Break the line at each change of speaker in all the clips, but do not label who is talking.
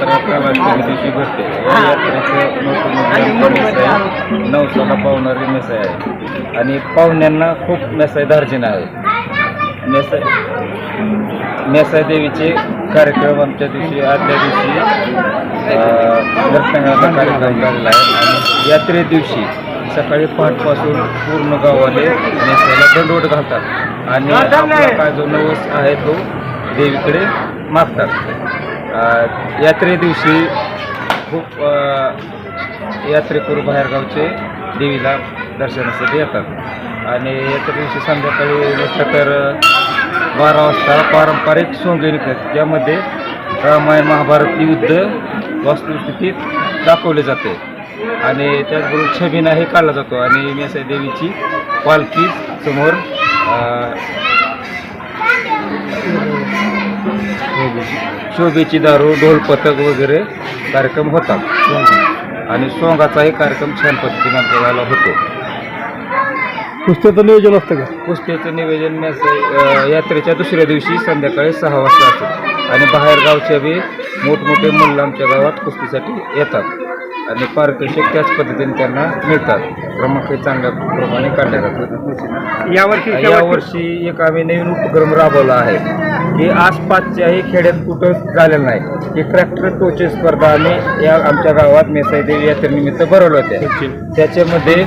प्रवासी दिवशी भरते. या यात्रेचं मोठं नवसाला पावणारी मेसाई आहे आणि पाहुण्यांना खूप मेसाई दार्जिन आहे. मेसाई देवीचे कार्यक्रम आमच्या दिवशी आदल्या दिवशी नृत्यांगाचा कार्यक्रम झालेला आहे आणि यात्रे दिवशी सकाळी पहाटपासून पूर्ण गावाले मेसाईला दंडवट घालतात आणि आपला काय जो नवस आहे तो देवीकडे मागतात. यात्रे दिवशी खूप यात्रेकरू बाहेरगावचे देवीला दर्शनासाठी येतात आणि यात्रे दिवशी संध्याकाळी म्हटलं तर 12 वाजता पारंपरिक सोंगे निघतात, ज्यामध्ये रामायण महाभारत युद्ध वास्तुस्थितीत दाखवले जाते आणि त्याचबरोबर छबिनाही काढला जातो आणि मेसाई देवीची पालखी समोर शोभेची दारू, ढोल पथक वगैरे कार्यक्रम होतात आणि सोंगाचाही कार्यक्रम छान पद्धतीने आमच्या गावाला होतो.
कुस्त्याचं नियोजन असतं का?
कुस्तीचं नियोजन मेसाई यात्रेच्या दुसऱ्या दिवशी संध्याकाळी 6 वाजता असतं आणि बाहेरगावच्या बी मोठमोठे मुलं आमच्या गावात कुस्तीसाठी येतात आणि पारितोषिक त्याच पद्धतीने त्यांना मिळतात. क्रमांक चांगल्या प्रमाणे काढल्या जातात. यावर्षी एक आम्ही नवीन उपक्रम राबवला आहे की आसपासच्याही खेड्यात कुठं झालेलं नाही की ट्रॅक्टर टोचे स्पर्धा आम्ही या आमच्या गावात मेसाई देवी यात्रेनिमित्त भरवल्या होत्या. त्याच्यामध्ये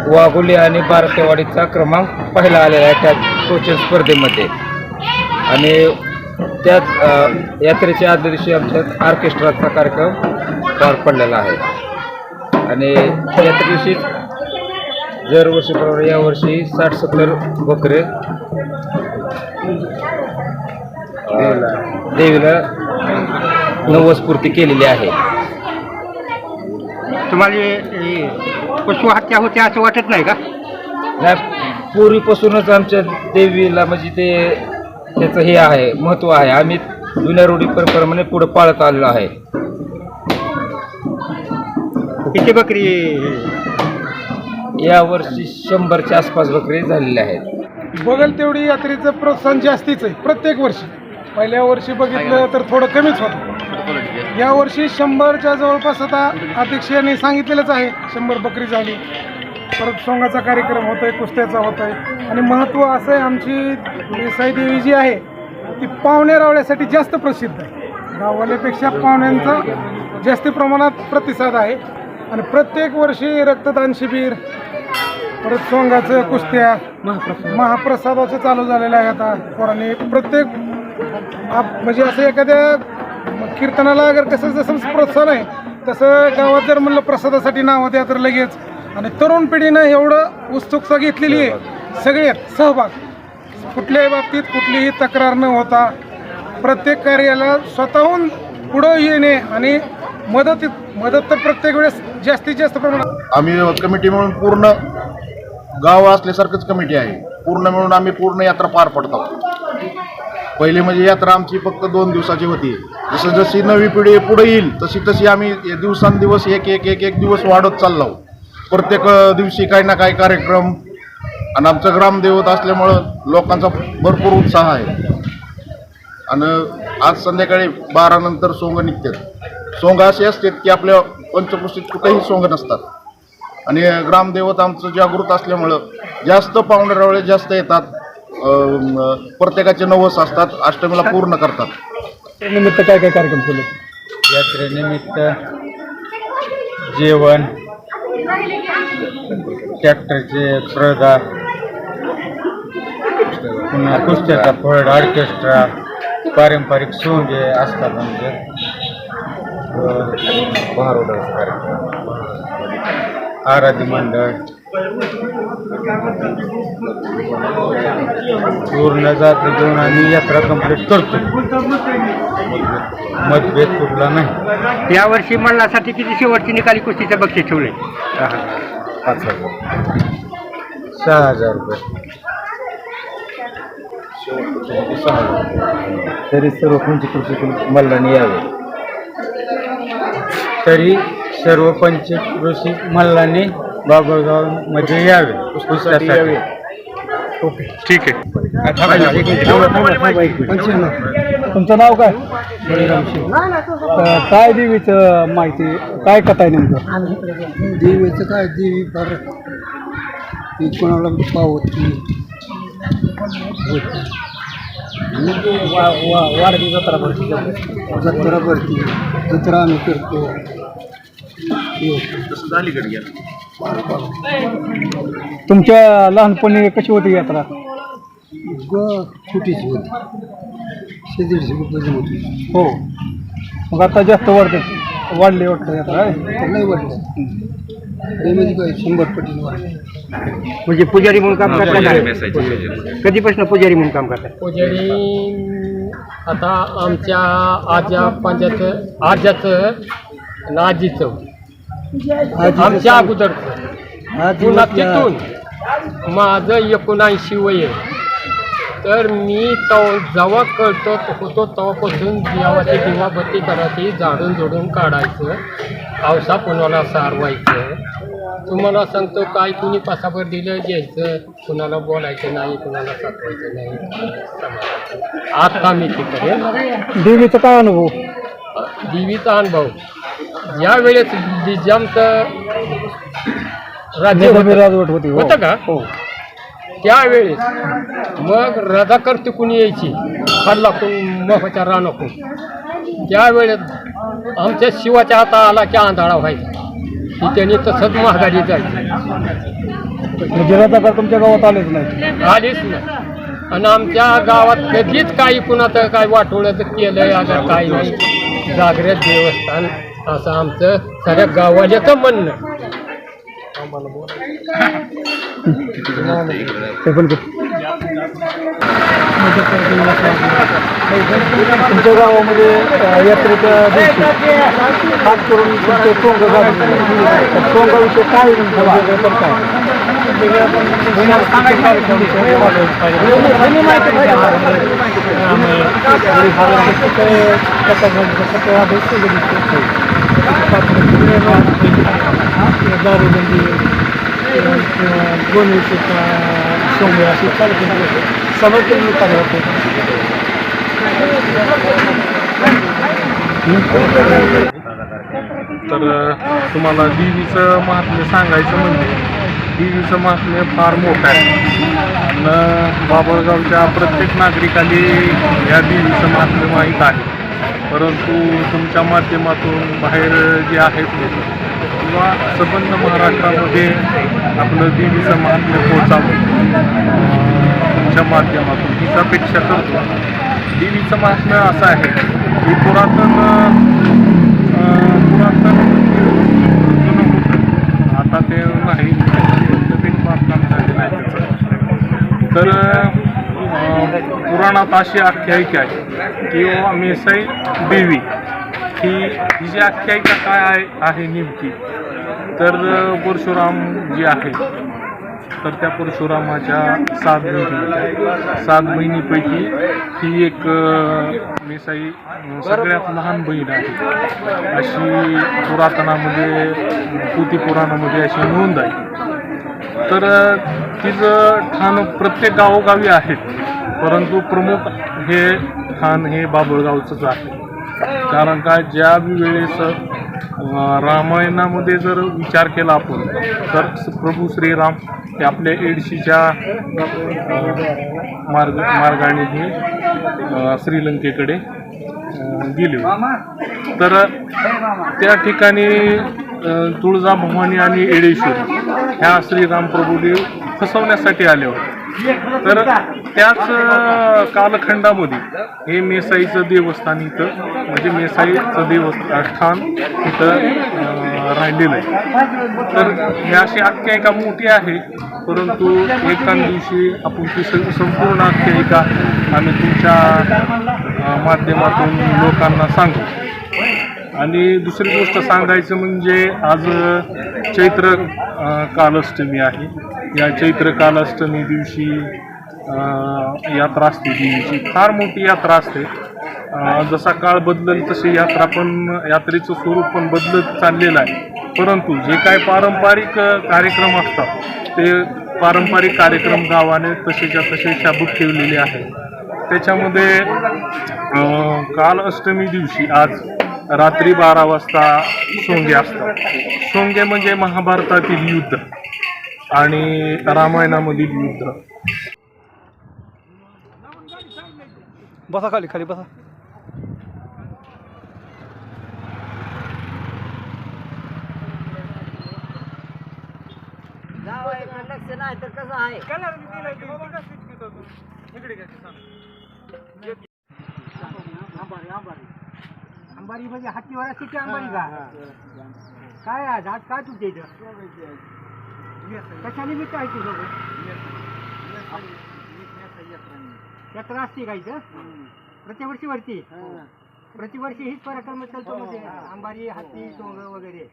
वाघोली आणि बारकेवाडीचा क्रमांक पहिला आलेला आहे त्या टोचे स्पर्धेमध्ये आणि त्यात यात्रेच्या आदल्या दिवशी आमच्यात ऑर्केस्ट्राचा कार्यक्रम पार पडलेला आहे आणि यात्रे दिवशी दरवर्षीप्रमाणे यावर्षी 60-70 बकरे देवीला नवसपूर्ती केलेली आहे.
तुम्हाला पशु हत्या होते असं वाटत नाही का?
नाही, पूर्वीपासूनच आमच्या देवीला म्हणजे त्याचं हे आहे, महत्त्व आहे. आम्ही जुन्या रूढी परंपरेने पुढे पाळत आलेलो आहे.
किती बकरी
यावर्षी 100च्या आसपास बकरी झालेल्या आहेत.
बघल तेवढी यात्रेचं प्रोत्साहन जास्तीच आहे प्रत्येक वर्षी. पहिल्या वर्षी बघितलं तर थोडं कमीच होतं. यावर्षी 100च्या जवळपास आता अध्यक्षांनी सांगितलेलंच आहे 100 बकरी झाली. परत सोंगाचा कार्यक्रम होत आहे, कुस्त्याचा होत आहे आणि महत्त्व असं आहे आमची मेसाई देवी जी आहे ती पाहुण्या रावळ्यासाठी जास्त प्रसिद्ध आहे. गाववाल्यापेक्षा पाहुण्यांचा जास्त प्रमाणात प्रतिसाद आहे आणि प्रत्येक वर्षी रक्तदान शिबिर, परत सोंगाचं, कुस्त्या, महाप्रसादाचं चालू झालेलं आहे. आता पोरांनी प्रत्येक म्हणजे असं एखाद्या कीर्तनाला अगर कसं जसं प्रोत्साहन आहे तसं गावात जर म्हणलं प्रसादासाठी नाव द्या तर लगेच. आणि तरुण पिढीनं एवढं उत्सुकता घेतलेली आहे, सगळ्यात सहभाग, कुठल्याही बाबतीत कुठलीही तक्रार न होता प्रत्येक कार्याला स्वतःहून पुढं येणे आणि मदत तर प्रत्येक वेळेस जास्तीत जास्त प्रमाणात.
आम्ही कमिटी म्हणून पूर्ण गाव असल्यासारखंच कमिटी आहे. पूर्ण मिळून आम्ही पूर्ण यात्रा पार पडतो. पहिले म्हणजे यात्रा आमची फक्त 2 दिवसाची होती. जशी नवी पिढी पुढे येईल तशी आम्ही दिवसांदिवस एक दिवस वाढत चाललो. प्रत्येक दिवशी काही ना काही कार्यक्रम आणि आमचं ग्रामदेवत असल्यामुळं लोकांचा भरपूर उत्साह आहे. आणि आज संध्याकाळी 12 नंतर सोंग निघतात. सोंग असे असतात की आपल्या पंचकृषीत कुठेही सोंग नसतात आणि ग्रामदेवत आमचं जागृत असल्यामुळं जास्त पाहुणे जास्त येतात. प्रत्येकाचे नवस असतात, अष्टमीला पूर्ण करतात.
निमित्त काय काय कार्यक्रम केले?
यात्रेनिमित्त जेवण, ट्रॅक्टरचे स्पर्धा, पुन्हा कुस्त्याचा फळ, ऑर्केस्ट्रा, पारंपरिक सोंगे असतात. म्हणजे बहारोडाचा कार्यक्रम, आराधी मंडळ, पूर्ण जात घेऊन आम्ही यात्रा कंप्लीट करतो. मतभेद कुठला नाही.
यावर्षी मल्लासाठी किती शेवटची निकाली कुस्तीचे बक्षीस ठेवले?
6,000 रुपये. तरी सर्व पंचकृषी मल्लांनी यावे. तरी सर्व पंचकृषी मल्लांनी बाबळगावमध्ये यावे, कुस्त्यासाठी यावे.
ओके
ठीक आहे.
तुमचं नाव काय? काय देवीचं माहिती काय कथा आहे नेमकं?
देवीचं काय देवी फार ती कोणाला पावत
वाढती जत्रा भरती
जत्रा भरती जत्रा आम्ही करतो.
तुमच्या लहानपणी कशी होती यात्रा?
छोटीशी होती 150 रुपयाची होती.
हो, मग आता जास्त वाढले वाटतं यात्रा आहे.
नाही वाटलं म्हणजे काय 100 पटीने वाढलं.
म्हणजे पुजारी म्हणून काम करतात. कधीपासून पुजारी म्हणून काम करतात?
पुजारी आता आमच्या आज्याचं आणि आजीचं आमच्या अगोदरचं पुन्हा तिथून माझं 79 वय आहे. तर मी जेव्हा कळतो होतो तेव्हापासून देवाची दिवाबत्ती करायची, झाडून झोडून काढायचं, पावसा पुन्हाला सारवायचं. तुम्हाला सांगतो काय कुणी पासाभर दिलं घ्यायचं, कुणाला बोलायचं नाही, कुणाला साठवायचं नाही. आता मी ते करेन.
देवीचा काय अनुभव?
देवीचा अनुभव ज्या वेळेस निजामचं राज्य
राजवट होती
होतं का?
हो.
त्यावेळेस मग रजाकर तिकून यायची खाल्लाकून मोफाच्या रानाकून. त्यावेळेस आमच्या शिवाच्या हाता आला की आंधळा व्हायचा की त्यांनी तसंच महागारी जायचं.
म्हणजे रजाकार तुमच्या गावात आलेच नाही?
आलीच नाही. आणि आमच्या गावात कधीच काही कुणाचं काय वाटोळं केलं अगं काही नाही. जागृत देवस्थान असं आमचं सगळ्या गावाल्याचं म्हणणं.
तुमच्या गावामध्ये यात्रेच्या दिवशी खास करून तुमचे सोंगाविषयी काय दारूबंदी गोनविषयीचा सोंगे अशी समजून होते.
तर तुम्हाला देवीचं महात्म्य सांगायचं म्हणजे देवीचं महात्म्य फार मोठं आहे. आणि बाभळगावच्या प्रत्येक नागरिकाने या देवीचं महात्म्य माहीत आहे. परंतु तुमच्या माध्यमातून बाहेर जे आहेत लोक किंवा संबंध महाराष्ट्रामध्ये आपलं देवीचं महात्म्य पोहोचावं तुमच्या माध्यमातून हीच अपेक्षा करतो. देवीचं महात्म्य असं आहे की पुरातन जुनं होतं, आता ते नाही, नवीन बांधकाम झालेलं आहे त्याचं. तर पुराणात अशी आख्यायिका आहे की मेसाई देवी ही जी आख्यायिका काय आहे नेमकी, तर परशुराम जे आहेत तर त्या परशुरामाच्या 7 बहिणीपैकी ही एक मेसाई सगळ्यात लहान बहीण आहे अशी पुरातनामध्ये पुती पुराणामध्ये अशी नोंद आहे. तर तिचं ठाण प्रत्येक गावोगावी आहेत, परंतु प्रमुख हे ठाण हे बाभळगावचंच आहे. कारण का ज्या वेळेस रामायणामध्ये जर विचार केला आपण तर प्रभू श्रीराम हे आपल्या एडशीच्या मार्गाने हे श्रीलंकेकडे गेले. तर त्या ठिकाणी तुळजाभवानी आणि एडेश्वरी ह्या श्रीराम प्रभूने फसवण्यासाठी आले होते. तर त्याच कालखंडामध्ये हे मेसाईचं देवस्थान इथं म्हणजे मेसाईचं देवस्थान इथं राहिलेलं आहे. तर ही अशी आख्यायिका मोठी आहे, परंतु एका दिवशी आपण ती संपूर्ण आख्यायिका आम्ही तुमच्या माध्यमातून लोकांना सांगू. आणि दुसरी गोष्ट सांगायचं म्हणजे आज चैत्र कालाष्टमी आहे. या चैत्र कालाष्टमी दिवशी यात्रा असते देवीची, फार मोठी यात्रा असते. जसा काळ बदलेल तशी यात्रेचं स्वरूप पण बदलत चाललेलं आहे. परंतु जे काय पारंपरिक कार्यक्रम असतात ते पारंपरिक कार्यक्रम गावाने तसेच्या तसे शाबूत ठेवलेले आहे. त्याच्यामध्ये काल अष्टमी दिवशी आज रात्री 12 वाजता सोंगे असतात. सोंगे म्हणजे महाभारतातील युद्ध आणि रामायणामधील युद्ध.
बसा खाली खाली बसा.
अंबारी म्हणजे हातीवर असते की अंबारी का काय आज आज काय तुमच्या इथं कशाने मी काय तुझं यात्रा असते का इथं प्रतिवर्षी वरती प्रतिवर्षी हीच पराक्रम चालतो म्हणजे अंबारी हाती सोंग वगैरे.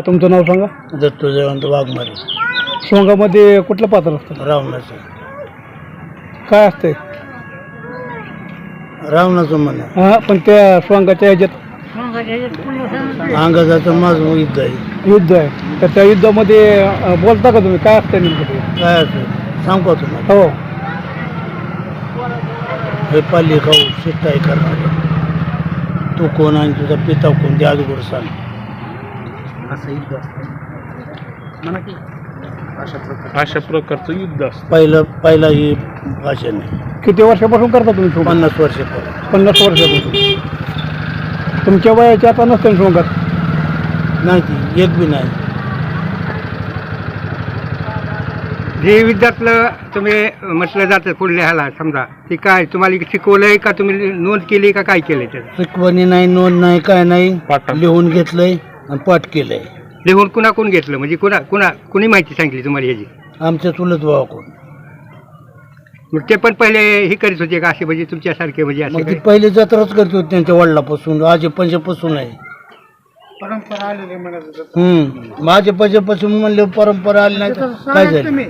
तुमचं नाव सांगा.
दत्त जयवंत वाघमारे.
सोंगामध्ये कुठलं पात्र असतं?
रावणाचं.
काय असतंय?
रावणाचं म्हणा.
हा, पण त्या सोंगाच्या ह्याच्यात
अंगाजाचं माझं युद्ध आहे.
युद्ध आहे तर त्या युद्धामध्ये बोलता का तुम्ही? काय असतं नेमकं ते?
काय असं सांगू का तुम्हाला?
हो.
हे पाली खाऊ शिष्टाई करणार. तू कोण आणि तुझा पिता कोण ते अगोदर सांग. असं युद्ध असतं.
अशा प्रकारचं युद्ध असतं.
पहिला ही भाषण आहे.
किती वर्षापासून करता तुम्ही सोंग?
50 वर्षापर्यंत.
50 वर्षापासून. तुमच्या वयाच्या आता नसते सोंगात?
नाही ती एक बी नाही.
जे विद्यार्थ्याला तुम्ही म्हटलं जातं पुढल्या ह्याला समजा ते काय तुम्हाला शिकवलंय का तुम्ही नोंद केली का काय केलंय त्याचं?
शिकवणी नाही नोंद नाही काय नाही.
पाठांतर.
लिहून घेतलंय आणि पाठ केलंय.
लिहून कुणाकडून घेतलं म्हणजे कुणी माहिती सांगितली तुम्हाला ह्याची?
आमच्या चुलत भावाकडून.
मग ते पण पहिले हे करीत होते का असे म्हणजे तुमच्यासारखे म्हणजे
मग
असे
ती पहिले जत्राच करत होती त्यांच्या वडिलापासून आजी पंजापासून आहे.
परंपरा आलेली म्हणत
माझ्या पंजापासून म्हणले परंपरा आली नाही तर काय झालं.